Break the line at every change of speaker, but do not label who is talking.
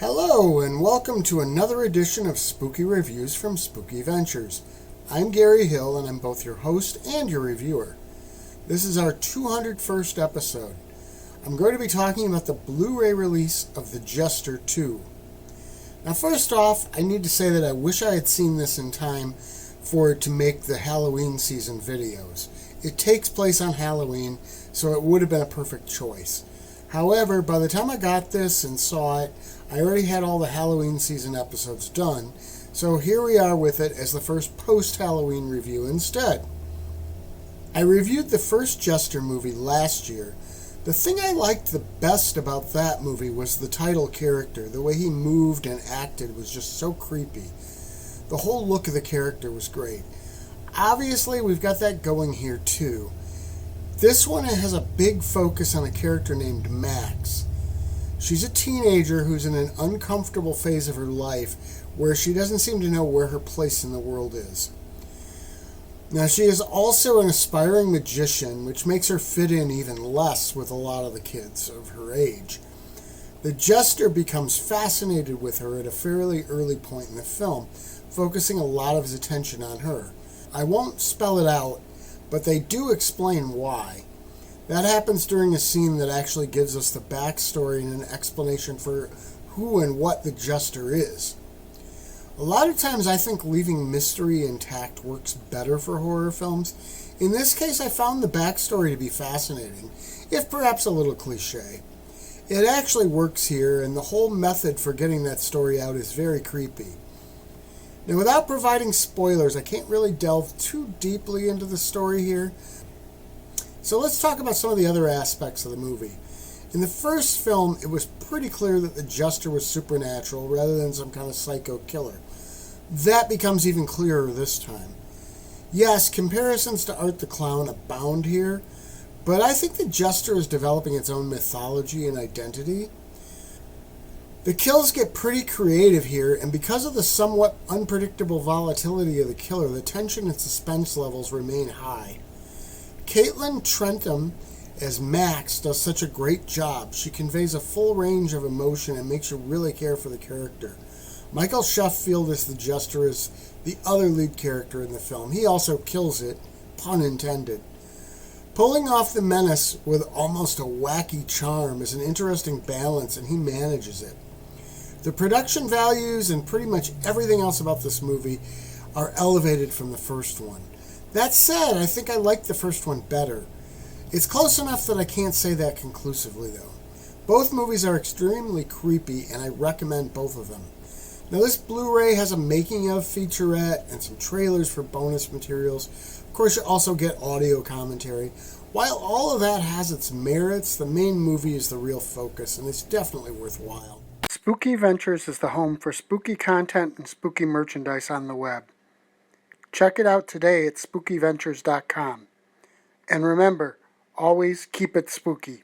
Hello, and welcome to another edition of Spooky Reviews from Spooky Ventures. I'm Gary Hill, and I'm both your host and your reviewer. This is our 201st episode. I'm going to be talking about the Blu-ray release of the Jester 2. Now, first off, I need to say that I wish I had seen this in time for it to make the Halloween season videos. It takes place on Halloween, so it would have been a perfect choice. However, by the time I got this and saw it, I already had all the Halloween season episodes done, so here we are with it as the first post-Halloween review instead. I reviewed the first Jester movie last year. The thing I liked the best about that movie was the title character. The way he moved and acted was just so creepy. The whole look of the character was great. Obviously, we've got that going here too. This one has a big focus on a character named Max. She's a teenager who's in an uncomfortable phase of her life where she doesn't seem to know where her place in the world is. Now, she is also an aspiring magician, which makes her fit in even less with a lot of the kids of her age. The Jester becomes fascinated with her at a fairly early point in the film, focusing a lot of his attention on her. I won't spell it out, but they do explain why. That happens during a scene that actually gives us the backstory and an explanation for who and what the Jester is. A lot of times I think leaving mystery intact works better for horror films. In this case, I found the backstory to be fascinating, if perhaps a little cliche. It actually works here, and the whole method for getting that story out is very creepy. Now, without providing spoilers, I can't really delve too deeply into the story here. So let's talk about some of the other aspects of the movie. In the first film, it was pretty clear that the Jester was supernatural rather than some kind of psycho killer. That becomes even clearer this time. Yes, comparisons to Art the Clown abound here, but I think the Jester is developing its own mythology and identity. The kills get pretty creative here, and because of the somewhat unpredictable volatility of the killer, the tension and suspense levels remain high. Caitlin Trentham as Max does such a great job. She conveys a full range of emotion and makes you really care for the character. Michael Sheffield as the Jester is the other lead character in the film. He also kills it, pun intended. Pulling off the menace with almost a wacky charm is an interesting balance, and he manages it. The production values and pretty much everything else about this movie are elevated from the first one. That said, I think I like the first one better. It's close enough that I can't say that conclusively, though. Both movies are extremely creepy, and I recommend both of them. Now, this Blu-ray has a making-of featurette and some trailers for bonus materials. Of course, you also get audio commentary. While all of that has its merits, the main movie is the real focus, and it's definitely worthwhile. Spooky Ventures is the home for spooky content and spooky merchandise on the web. Check it out today at spookyventures.com. And remember, always keep it spooky.